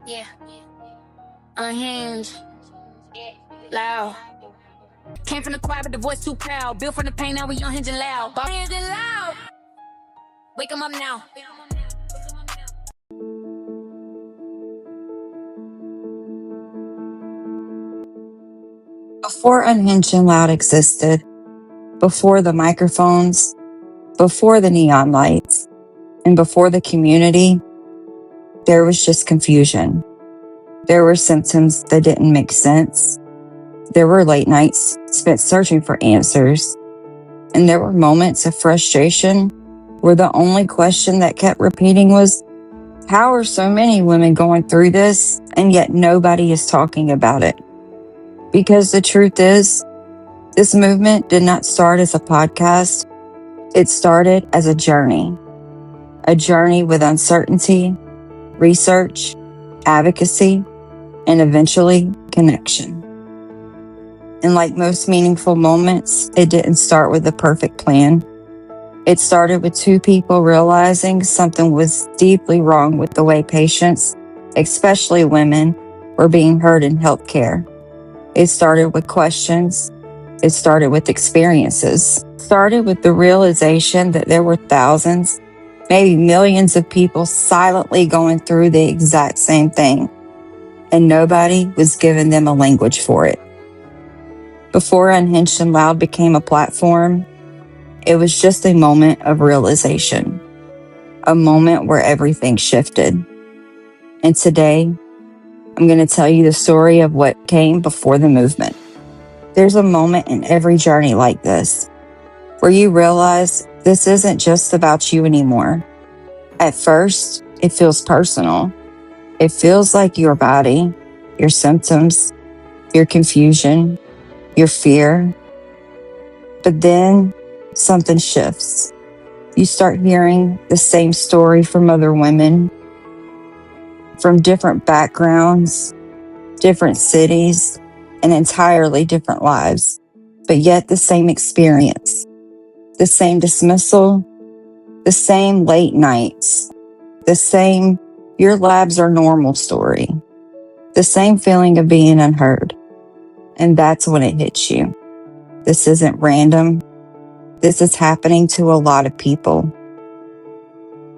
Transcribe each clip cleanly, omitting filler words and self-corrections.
Yeah. Unhinged. Loud. Came from the choir, but the voice too proud. Built from the pain, now we unhinged and loud. Unhinged and loud. Wake 'em up now. Before Unhinged N Loud existed, before the microphones, before the neon lights, and before the community, there was just confusion. There were symptoms that didn't make sense. There were late nights spent searching for answers. And there were moments of frustration where the only question that kept repeating was, how are so many women going through this and yet nobody is talking about it? Because the truth is, this movement did not start as a podcast. It started as a journey with uncertainty, research, advocacy, and eventually connection. And like most meaningful moments, it didn't start with a perfect plan. It started with two people realizing something was deeply wrong with the way patients, especially women, were being heard in healthcare. It started with questions. It started with experiences. It started with the realization that there were thousands, maybe millions of people silently going through the exact same thing, and nobody was giving them a language for it. Before Unhinged and Loud became a platform, it was just a moment of realization, a moment where everything shifted. And today, I'm going to tell you the story of what came before the movement. There's a moment in every journey like this, where you realize this isn't just about you anymore. At first, it feels personal. It feels like your body, your symptoms, your confusion, your fear. But then something shifts. You start hearing the same story from other women, from different backgrounds, different cities, and entirely different lives, but yet the same experience, the same dismissal, the same late nights, the same your labs are normal story, the same feeling of being unheard. And that's when it hits you. This isn't random. This is happening to a lot of people.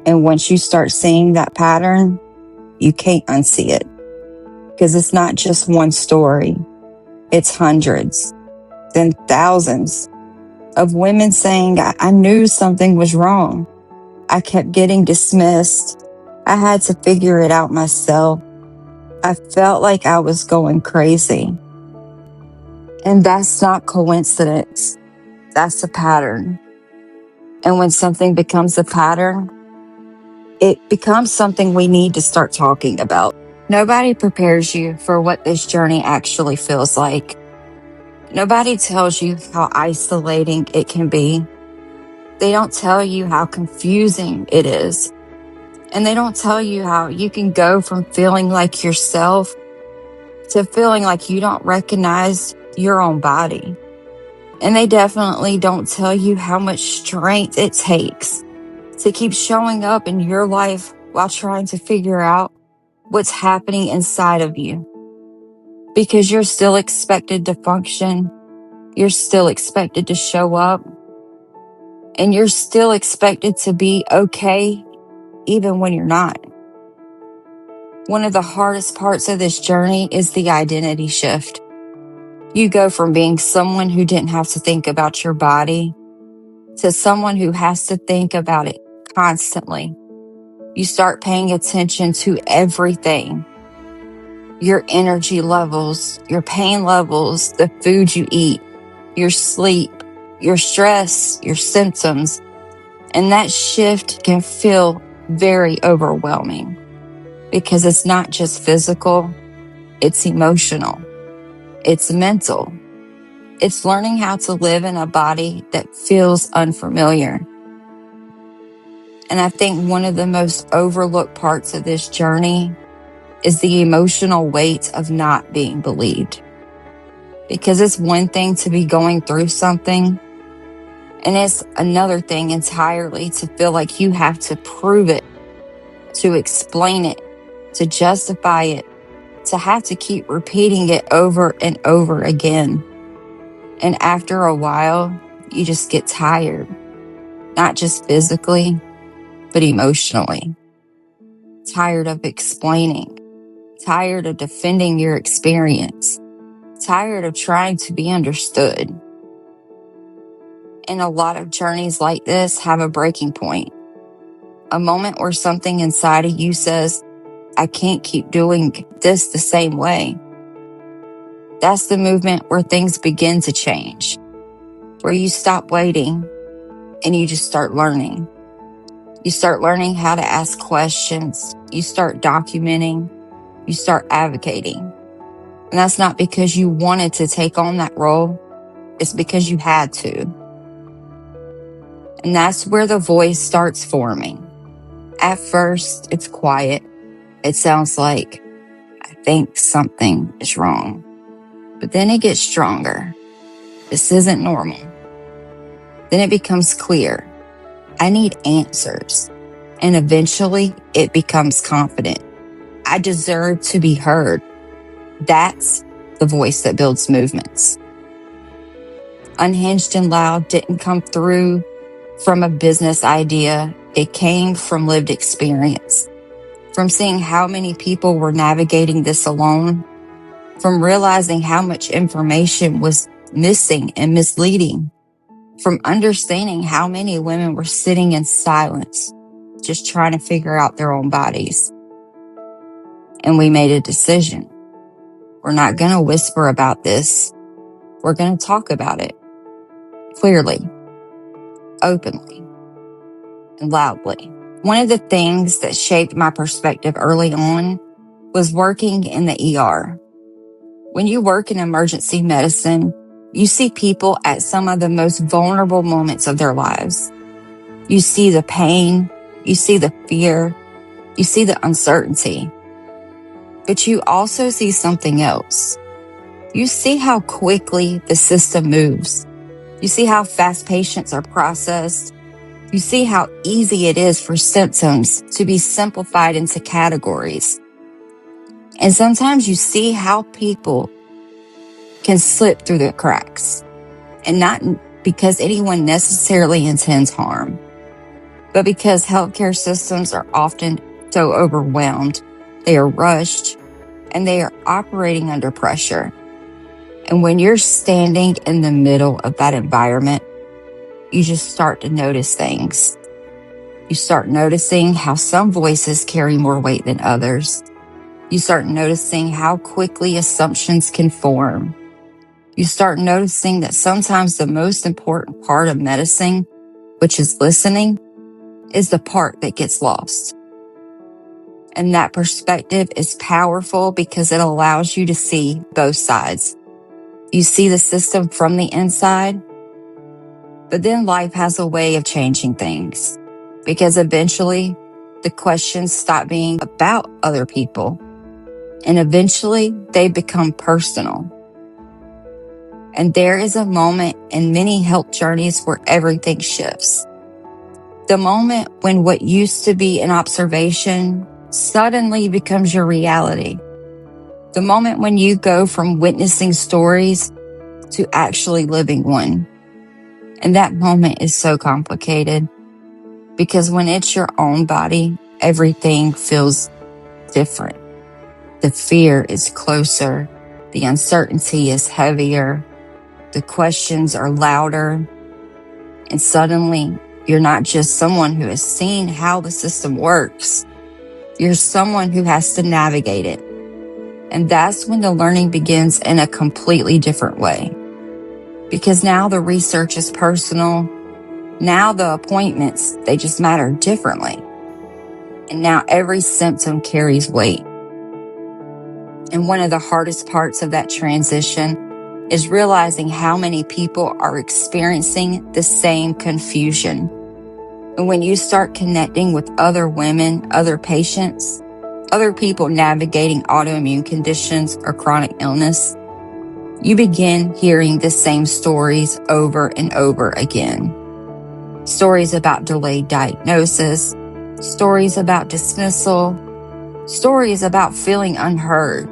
And once you start seeing that pattern, you can't unsee it. Because it's not just one story. It's hundreds, then thousands of women saying, I knew something was wrong. I kept getting dismissed. I had to figure it out myself. I felt like I was going crazy. And that's not coincidence. That's a pattern. And when something becomes a pattern, it becomes something we need to start talking about. Nobody prepares you for what this journey actually feels like. Nobody tells you how isolating it can be. They don't tell you how confusing it is. And they don't tell you how you can go from feeling like yourself to feeling like you don't recognize your own body. And they definitely don't tell you how much strength it takes to keep showing up in your life while trying to figure out what's happening inside of you. Because you're still expected to function. You're still expected to show up. And you're still expected to be okay, even when you're not. One of the hardest parts of this journey is the identity shift. You go from being someone who didn't have to think about your body to someone who has to think about it constantly. You start paying attention to everything. Your energy levels, your pain levels, the food you eat, your sleep, your stress, your symptoms. And that shift can feel very overwhelming because it's not just physical, it's emotional, it's mental. It's learning how to live in a body that feels unfamiliar. And I think one of the most overlooked parts of this journey is the emotional weight of not being believed. Because it's one thing to be going through something, and it's another thing entirely to feel like you have to prove it, to explain it, to justify it, to have to keep repeating it over and over again. And after a while, you just get tired, not just physically, but emotionally. Tired of explaining, tired of defending your experience, tired of trying to be understood. And a lot of journeys like this have a breaking point, a moment where something inside of you says, I can't keep doing this the same way. That's the movement where things begin to change, where you stop waiting and you just start learning. You start learning how to ask questions. You start documenting. You start advocating. And that's not because you wanted to take on that role. It's because you had to. And that's where the voice starts forming. At first, it's quiet. It sounds like, I think something is wrong. But then it gets stronger. This isn't normal. Then it becomes clear. I need answers. And eventually, it becomes confident. I deserve to be heard. That's the voice that builds movements. Unhinged and Loud didn't come through from a business idea. It came from lived experience, from seeing how many people were navigating this alone, from realizing how much information was missing and misleading, from understanding how many women were sitting in silence, just trying to figure out their own bodies. And we made a decision. We're not going to whisper about this. We're going to talk about it clearly, openly, and loudly. One of the things that shaped my perspective early on was working in the ER. When you work in emergency medicine, you see people at some of the most vulnerable moments of their lives. You see the pain, you see the fear, you see the uncertainty. But you also see something else. You see how quickly the system moves. You see how fast patients are processed. You see how easy it is for symptoms to be simplified into categories. And sometimes you see how people can slip through the cracks. And not because anyone necessarily intends harm, but because healthcare systems are often so overwhelmed. They are rushed and they are operating under pressure. And when you're standing in the middle of that environment, you just start to notice things. You start noticing how some voices carry more weight than others. You start noticing how quickly assumptions can form. You start noticing that sometimes the most important part of medicine, which is listening, is the part that gets lost. And that perspective is powerful because it allows you to see both sides. You see the system from the inside, but then life has a way of changing things because eventually the questions stop being about other people and eventually they become personal. And there is a moment in many health journeys where everything shifts. The moment when what used to be an observation suddenly becomes your reality. The moment when you go from witnessing stories to actually living one. And that moment is so complicated because when it's your own body, everything feels different. The fear is closer. The uncertainty is heavier. The questions are louder. And suddenly, you're not just someone who has seen how the system works. You're someone who has to navigate it. And that's when the learning begins in a completely different way. Because now the research is personal. Now the appointments, they just matter differently. And now every symptom carries weight. And one of the hardest parts of that transition is realizing how many people are experiencing the same confusion. And when you start connecting with other women, other patients, other people navigating autoimmune conditions or chronic illness, you begin hearing the same stories over and over again. Stories about delayed diagnosis, stories about dismissal, stories about feeling unheard,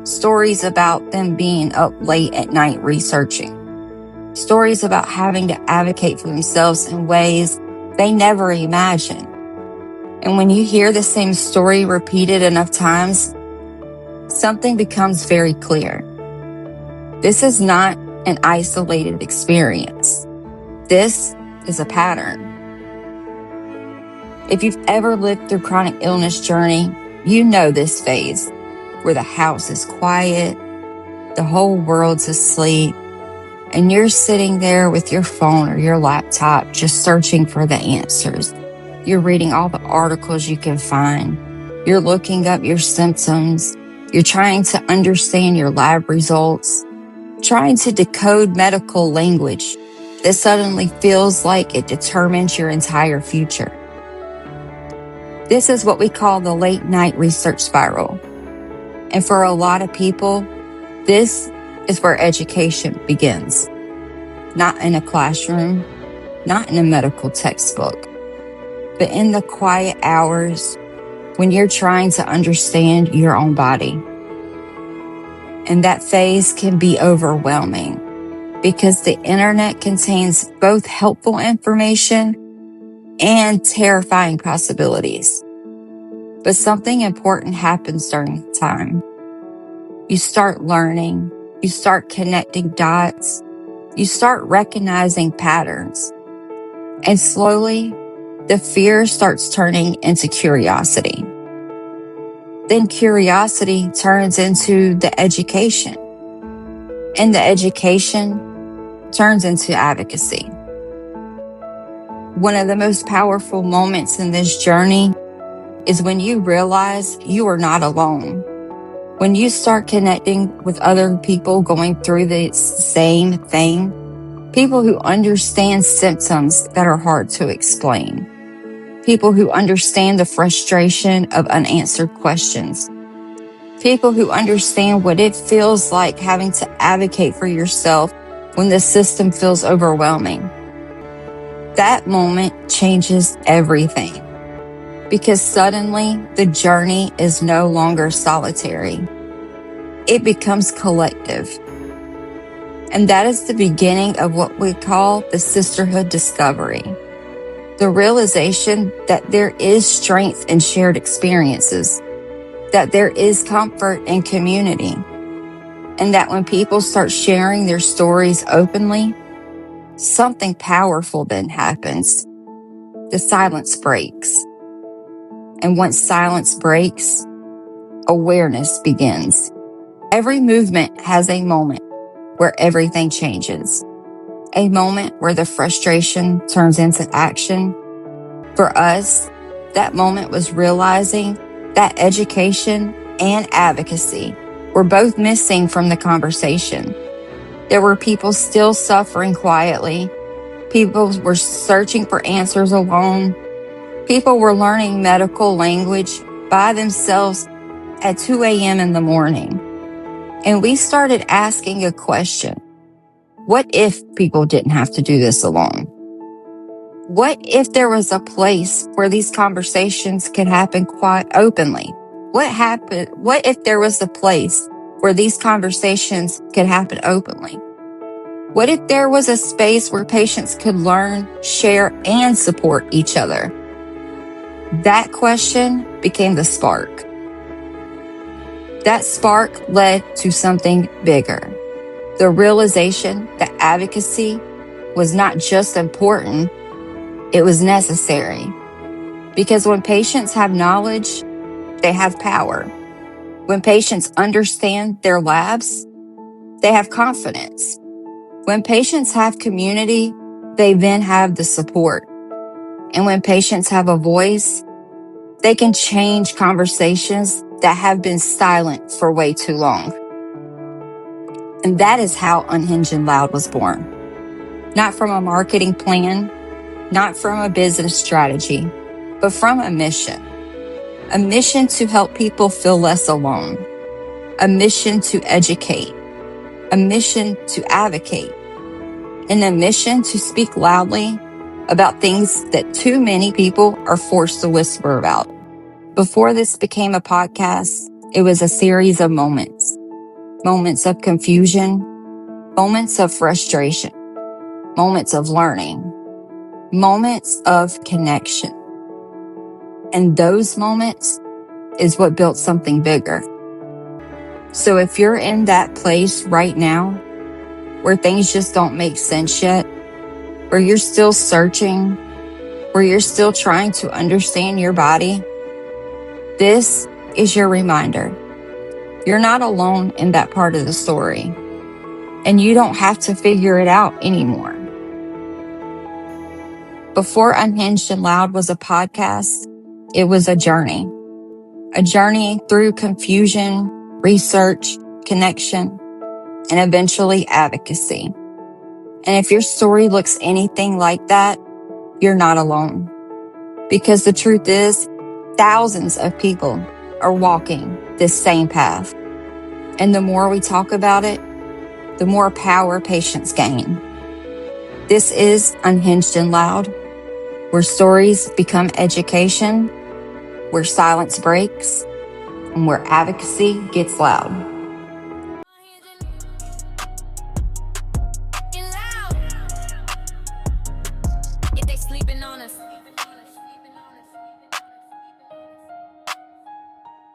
stories about them being up late at night researching, stories about having to advocate for themselves in ways they never imagined. And when you hear the same story repeated enough times, something becomes very clear. This is not an isolated experience. This is a pattern. If you've ever lived through chronic illness journey, you know this phase where the house is quiet, the whole world's asleep, and you're sitting there with your phone or your laptop just searching for the answers. You're reading all the articles you can find. You're looking up your symptoms. You're trying to understand your lab results, trying to decode medical language that suddenly feels like it determines your entire future. This is what we call the late night research spiral. And for a lot of people, this is where education begins. Not in a classroom, not in a medical textbook, but in the quiet hours when you're trying to understand your own body. And that phase can be overwhelming because the internet contains both helpful information and terrifying possibilities. But something important happens during the time. You start learning, you start connecting dots, you start recognizing patterns, and slowly the fear starts turning into curiosity. Then curiosity turns into the education, and the education turns into advocacy. One of the most powerful moments in this journey is when you realize you are not alone. When you start connecting with other people going through the same thing, people who understand symptoms that are hard to explain, people who understand the frustration of unanswered questions, people who understand what it feels like having to advocate for yourself when the system feels overwhelming. That moment changes everything because suddenly the journey is no longer solitary. It becomes collective. And that is the beginning of what we call the sisterhood discovery. The realization that there is strength in shared experiences, that there is comfort in community, and that when people start sharing their stories openly, something powerful then happens. The silence breaks. And once silence breaks, awareness begins. Every movement has a moment where everything changes. A moment where the frustration turns into action. For us, that moment was realizing that education and advocacy were both missing from the conversation. There were people still suffering quietly. People were searching for answers alone. People were learning medical language by themselves at 2 a.m. in the morning. And we started asking a question. What if people didn't have to do this alone? What if there was a place where these conversations could happen quite openly? What if there was a place where these conversations could happen openly? What if there was a space where patients could learn, share, and support each other? That question became the spark. That spark led to something bigger. The realization that advocacy was not just important, it was necessary. Because when patients have knowledge, they have power. When patients understand their labs, they have confidence. When patients have community, they then have the support. And when patients have a voice, they can change conversations that have been silent for way too long. And that is how Unhinged N Loud was born. Not from a marketing plan, not from a business strategy, but from a mission. A mission to help people feel less alone. A mission to educate. A mission to advocate. And a mission to speak loudly about things that too many people are forced to whisper about. Before this became a podcast, it was a series of moments. Moments of confusion, moments of frustration, moments of learning, moments of connection. And those moments is what built something bigger. So if you're in that place right now where things just don't make sense yet, where you're still searching, where you're still trying to understand your body, this is your reminder. You're not alone in that part of the story, and you don't have to figure it out anymore. Before Unhinged and Loud was a podcast, it was a journey through confusion, research, connection, and eventually advocacy. And if your story looks anything like that, you're not alone. Because the truth is, thousands of people are walking this same path. And the more we talk about it, the more power patients gain. This is Unhinged and Loud, where stories become education, where silence breaks, and where advocacy gets loud. If they sleeping on us,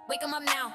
wake 'em up now.